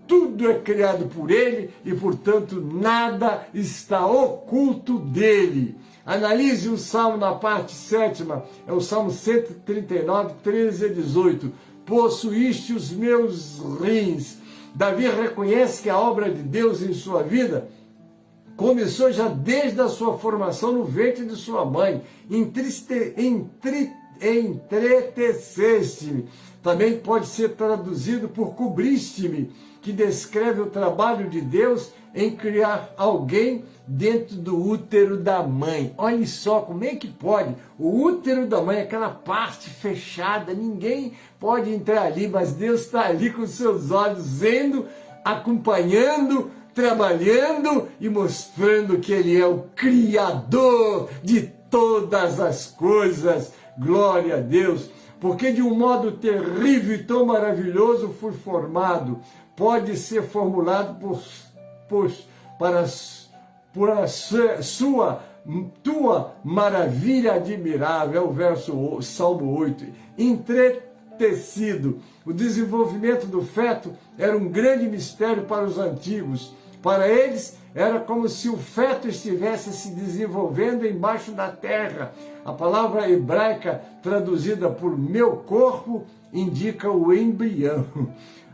tudo é criado por Ele e, portanto, nada está oculto dEle. Analise o Salmo na parte 7ª, é o Salmo 139, 13 a 18. Possuíste os meus rins. Davi reconhece que a obra de Deus em sua vida começou já desde a sua formação no ventre de sua mãe. Entreteceste-me. Também pode ser traduzido por cobriste-me, que descreve o trabalho de Deus em criar alguém dentro do útero da mãe. Olha só, como é que pode? O útero da mãe, aquela parte fechada, ninguém pode entrar ali, mas Deus está ali com seus olhos vendo, acompanhando, trabalhando e mostrando que Ele é o Criador de todas as coisas. Glória a Deus! Porque de um modo terrível e tão maravilhoso fui formado, pode ser formulado por tua maravilha admirável, é o verso Salmo 8, entretecido. O desenvolvimento do feto era um grande mistério para os antigos. Para eles, era como se o feto estivesse se desenvolvendo embaixo da terra. A palavra hebraica traduzida por meu corpo indica o embrião.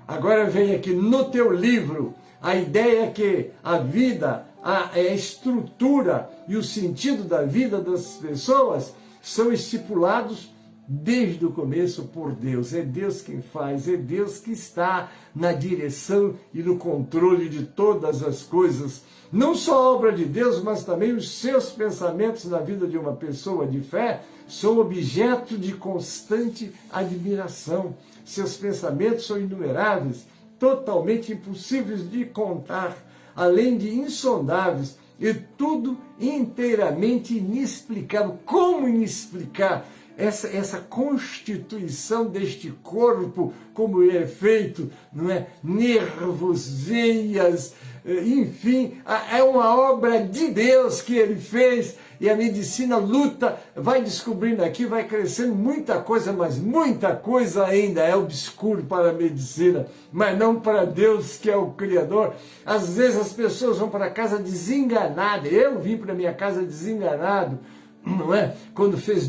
Agora vem aqui no teu livro, a ideia é que a vida, a estrutura e o sentido da vida das pessoas são estipulados desde o começo por Deus. É Deus quem faz, é Deus que está na direção e no controle de todas as coisas. Não só a obra de Deus, mas também os seus pensamentos na vida de uma pessoa de fé são objeto de constante admiração. Seus pensamentos são inumeráveis, totalmente impossíveis de contar, além de insondáveis, e tudo inteiramente inexplicável. Como inexplicar essa constituição deste corpo, como ele é feito, não é? Nervos, veias, enfim, é uma obra de Deus que ele fez, e a medicina luta, vai descobrindo aqui, vai crescendo muita coisa, mas muita coisa ainda é obscuro para a medicina, mas não para Deus, que é o Criador. Às vezes as pessoas vão para casa desenganadas. Eu vim para minha casa desenganado, não é? Quando fez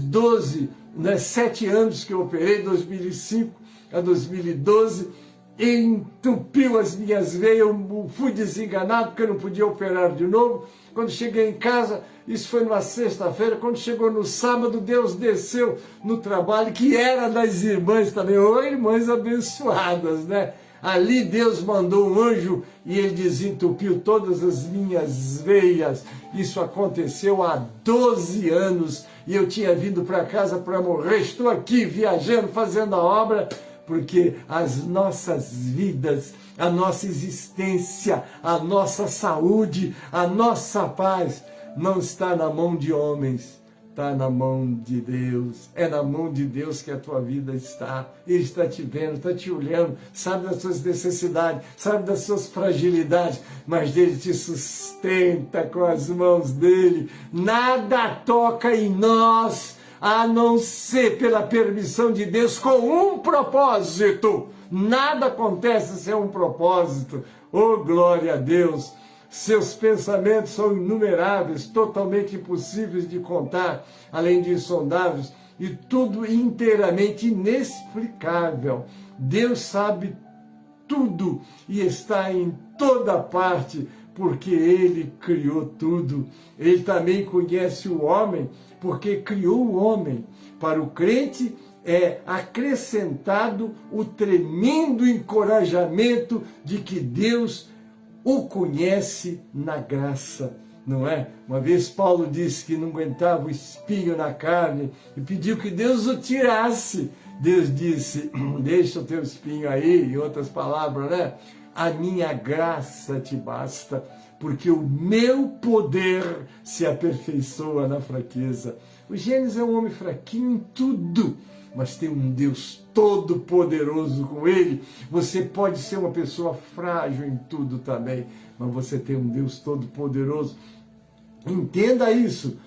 7 anos que eu operei, 2005 a 2012, entupiu as minhas veias, eu fui desenganado porque eu não podia operar de novo. Quando cheguei em casa, isso foi numa sexta-feira, quando chegou no sábado, Deus desceu no trabalho, que era das irmãs também, irmãs abençoadas, né? Ali Deus mandou um anjo e ele desentupiu todas as minhas veias. Isso aconteceu há 12 anos e eu tinha vindo para casa para morrer. Estou aqui viajando, fazendo a obra, porque as nossas vidas, a nossa existência, a nossa saúde, a nossa paz não está na mão de homens, está na mão de Deus. É na mão de Deus que a tua vida está. Ele está te vendo, está te olhando, sabe das suas necessidades, sabe das suas fragilidades, mas Ele te sustenta com as mãos dele. Nada toca em nós, a não ser pela permissão de Deus, com um propósito. Nada acontece sem um propósito. Oh, glória a Deus! Seus pensamentos são inumeráveis, totalmente impossíveis de contar, além de insondáveis, e tudo inteiramente inexplicável. Deus sabe tudo e está em toda parte, porque Ele criou tudo. Ele também conhece o homem, porque criou o homem. Para o crente é acrescentado o tremendo encorajamento de que Deus o conhece na graça, não é? Uma vez Paulo disse que não aguentava o espinho na carne e pediu que Deus o tirasse. Deus disse, deixa o teu espinho aí, em outras palavras, né? A minha graça te basta, porque o meu poder se aperfeiçoa na fraqueza. O Gênesis é um homem fraquinho em tudo, mas tem um Deus todo-poderoso com ele. Você pode ser uma pessoa frágil em tudo também, mas você tem um Deus todo-poderoso. Entenda isso,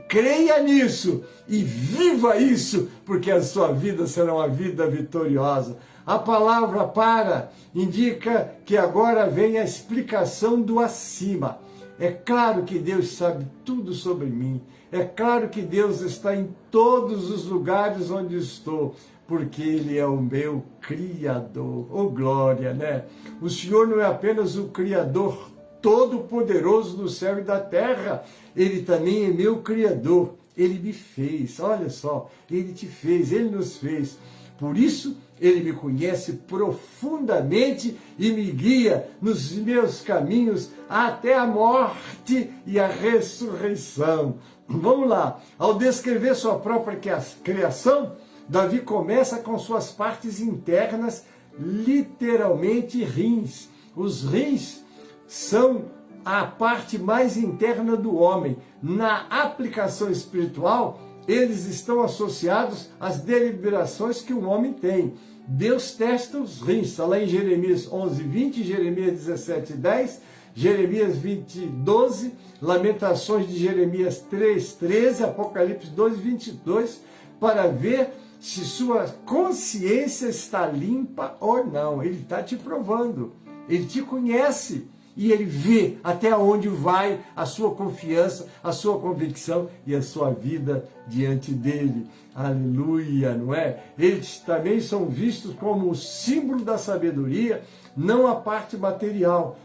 creia nisso e viva isso, porque a sua vida será uma vida vitoriosa. A palavra para indica que agora vem a explicação do acima. É claro que Deus sabe tudo sobre mim. É claro que Deus está em todos os lugares onde estou, porque Ele é o meu Criador. Oh, glória, né? O Senhor não é apenas o Criador todo-poderoso do céu e da terra. Ele também é meu Criador. Ele me fez, olha só, Ele te fez, Ele nos fez. Por isso, Ele me conhece profundamente e me guia nos meus caminhos até a morte e a ressurreição. Vamos lá. Ao descrever sua própria criação, Davi começa com suas partes internas, literalmente rins. Os rins são a parte mais interna do homem. Na aplicação espiritual, eles estão associados às deliberações que o homem tem. Deus testa os rins, está lá em Jeremias 11:20, Jeremias 17:10 Jeremias 20:12, Lamentações de Jeremias 3:13, Apocalipse 2:22, para ver se sua consciência está limpa ou não. Ele está te provando, ele te conhece e ele vê até onde vai a sua confiança, a sua convicção e a sua vida diante dele. Aleluia, não é? Eles também são vistos como o símbolo da sabedoria, não a parte material,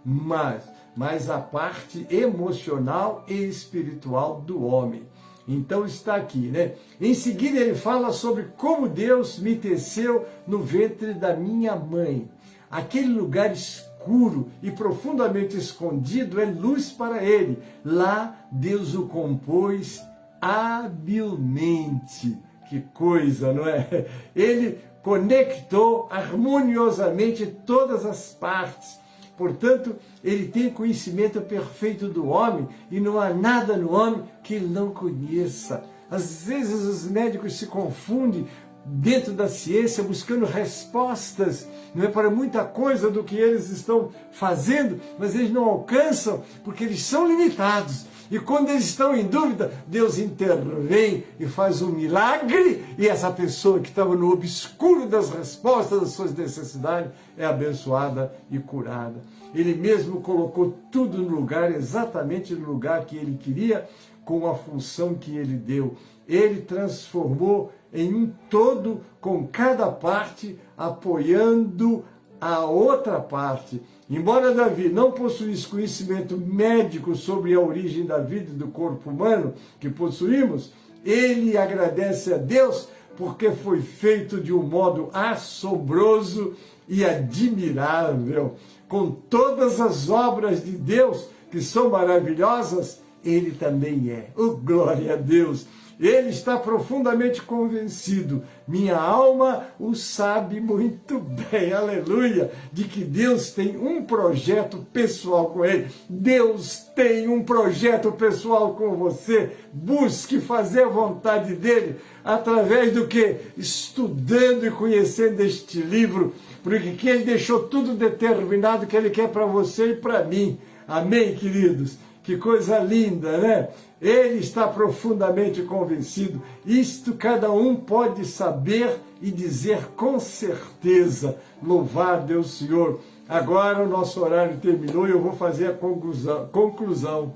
mas a parte emocional e espiritual do homem. Então está aqui, né? Em seguida ele fala sobre como Deus me teceu no ventre da minha mãe. Aquele lugar escuro e profundamente escondido é luz para ele. Lá Deus o compôs habilmente. Que coisa, não é? Ele conectou harmoniosamente todas as partes. Portanto, ele tem conhecimento perfeito do homem e não há nada no homem que ele não conheça. Às vezes os médicos se confundem dentro da ciência buscando respostas, não é, para muita coisa do que eles estão fazendo, mas eles não alcançam porque eles são limitados. E quando eles estão em dúvida, Deus intervém e faz um milagre, e essa pessoa que estava no obscuro das respostas das suas necessidades é abençoada e curada. Ele mesmo colocou tudo no lugar, exatamente no lugar que ele queria, com a função que ele deu. Ele transformou em um todo, com cada parte apoiando a outra parte. Embora Davi não possuísse conhecimento médico sobre a origem da vida e do corpo humano que possuímos, ele agradece a Deus porque foi feito de um modo assombroso e admirável. Com todas as obras de Deus que são maravilhosas, ele também é. Oh, glória a Deus! Ele está profundamente convencido, minha alma o sabe muito bem, aleluia, de que Deus tem um projeto pessoal com ele. Deus tem um projeto pessoal com você. Busque fazer a vontade dele através do que? Estudando e conhecendo este livro, porque ele deixou tudo determinado que ele quer para você e para mim. Amém, queridos? Que coisa linda, né? Ele está profundamente convencido. Isto cada um pode saber e dizer com certeza. Louvado é o Senhor. Agora o nosso horário terminou e eu vou fazer a conclusão.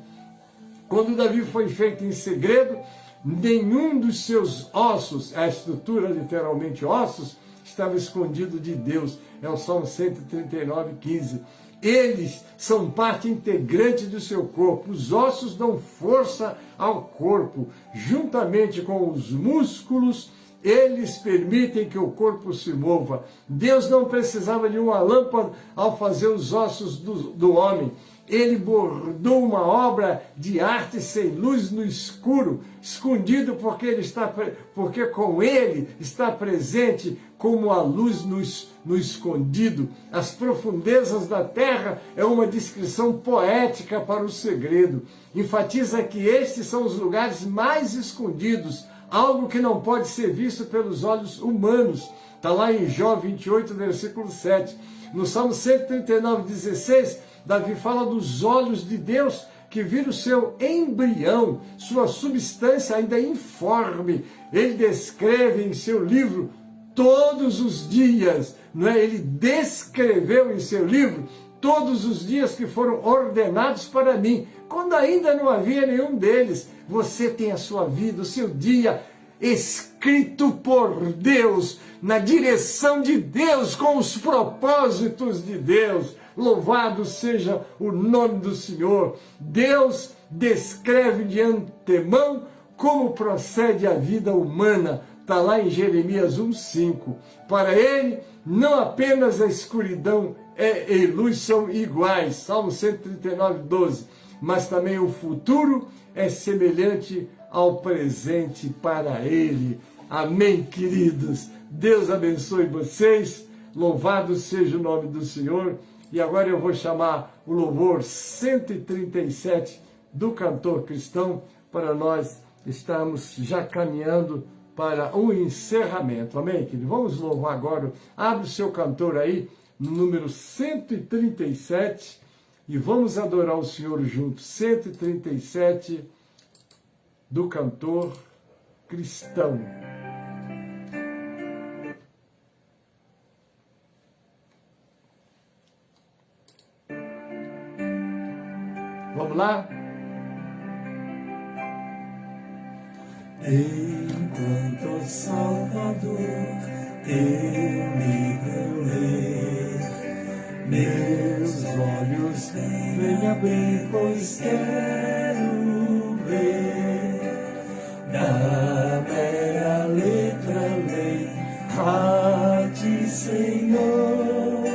Quando Davi foi feito em segredo, nenhum dos seus ossos, a estrutura literalmente ossos, estava escondido de Deus. É o Salmo 139:15. Eles são parte integrante do seu corpo. Os ossos dão força ao corpo. Juntamente com os músculos, eles permitem que o corpo se mova. Deus não precisava de uma lâmpada ao fazer os ossos do homem. Ele bordou uma obra de arte sem luz no escuro, escondido porque com ele está presente como a luz no escondido. As profundezas da terra é uma descrição poética para o segredo. Enfatiza que estes são os lugares mais escondidos, algo que não pode ser visto pelos olhos humanos. Está lá em Jó 28, versículo 7. No Salmo 139:16, Davi fala dos olhos de Deus que viram o seu embrião, sua substância ainda informe. Ele descreve em seu livro todos os dias, não é? Ele descreveu em seu livro todos os dias que foram ordenados para mim, quando ainda não havia nenhum deles. Você tem a sua vida, o seu dia escrito por Deus, na direção de Deus, com os propósitos de Deus. Louvado seja o nome do Senhor. Deus descreve de antemão como procede a vida humana. Está lá em Jeremias 1:5. Para ele, não apenas a escuridão e luz são iguais, Salmo 139:12, mas também o futuro é semelhante ao presente para ele. Amém, queridos? Deus abençoe vocês. Louvado seja o nome do Senhor. E agora eu vou chamar o louvor 137 do cantor cristão para nós estarmos já caminhando para o encerramento. Amém, querido? Vamos louvar agora. Abre o seu cantor aí, no número 137, e vamos adorar o Senhor juntos. 137 do cantor cristão. Vamos lá? Enquanto o Salvador teu livro ler, meus olhos vem abrir, pois quero ver. Dá-me a letra, lei, a ti, Senhor.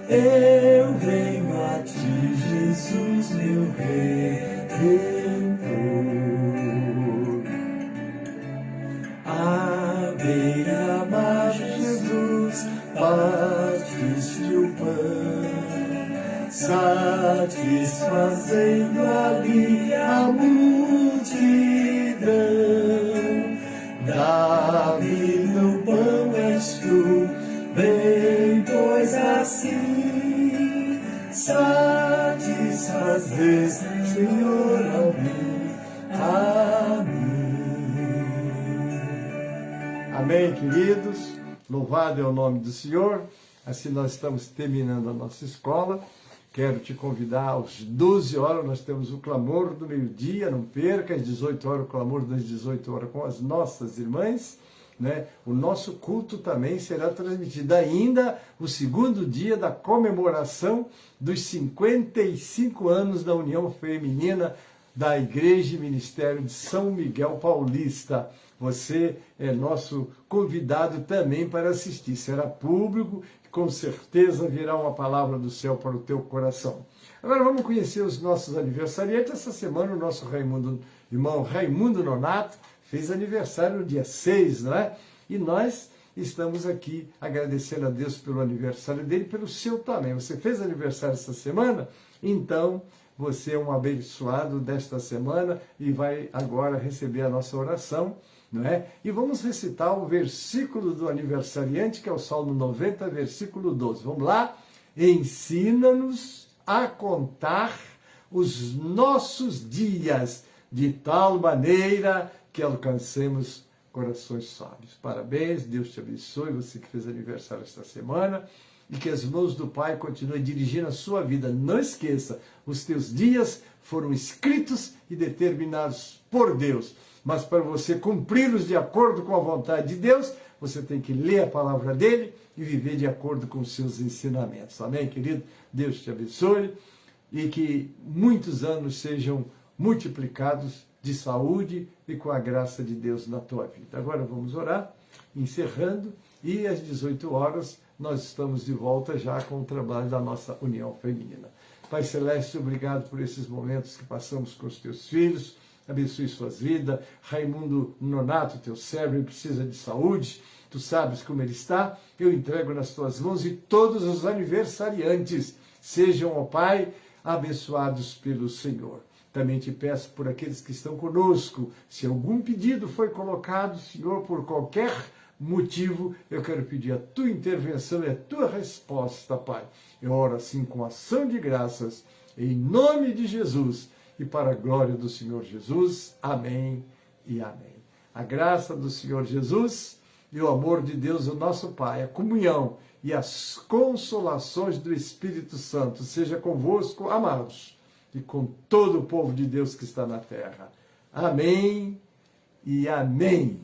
Eu venho a ti, Jesus, meu Redentor. À beira-mar, Jesus, partiste o pão, satisfazendo ali a multidão. Dá-me no pão, és tu, vem, pois assim satisfazer, Senhor, a mim. Amém. Amém, queridos? Louvado é o nome do Senhor. Assim nós estamos terminando a nossa escola. Quero te convidar às 12 horas, nós temos o clamor do meio-dia, não perca, às 18 horas, o clamor das 18 horas com as nossas irmãs. Né? O nosso culto também será transmitido ainda o segundo dia da comemoração dos 55 anos da União Feminina da Igreja e Ministério de São Miguel Paulista. Você é nosso convidado também para assistir. Será público e com certeza virá uma palavra do céu para o teu coração. Agora vamos conhecer os nossos aniversariantes. Essa semana o nosso irmão Raimundo Nonato fez aniversário no dia 6, não é? E nós estamos aqui agradecendo a Deus pelo aniversário dele, pelo seu também. Você fez aniversário essa semana? Então você é um abençoado desta semana e vai agora receber a nossa oração, não é? E vamos recitar o versículo do aniversariante, que é o Salmo 90, versículo 12. Vamos lá? Ensina-nos a contar os nossos dias de tal maneira que alcancemos corações sábios. Parabéns, Deus te abençoe, você que fez aniversário esta semana, e que as mãos do Pai continuem dirigindo a sua vida. Não esqueça, os teus dias foram escritos e determinados por Deus, mas para você cumpri-los de acordo com a vontade de Deus, você tem que ler a palavra dele e viver de acordo com os seus ensinamentos. Amém, querido? Deus te abençoe e que muitos anos sejam multiplicados de saúde e com a graça de Deus na tua vida. Agora vamos orar, encerrando, e às 18 horas nós estamos de volta já com o trabalho da nossa União Feminina. Pai Celeste, obrigado por esses momentos que passamos com os teus filhos, abençoe suas vidas. Raimundo Nonato, teu servo, ele precisa de saúde, tu sabes como ele está, eu entrego nas tuas mãos, e todos os aniversariantes sejam, ó Pai, abençoados pelo Senhor. Também te peço por aqueles que estão conosco, se algum pedido foi colocado, Senhor, por qualquer motivo, eu quero pedir a tua intervenção e a tua resposta, Pai. Eu oro assim com ação de graças, em nome de Jesus, e para a glória do Senhor Jesus. Amém e amém. A graça do Senhor Jesus e o amor de Deus, o nosso Pai, a comunhão e as consolações do Espírito Santo seja convosco, amados, e com todo o povo de Deus que está na terra. Amém e amém.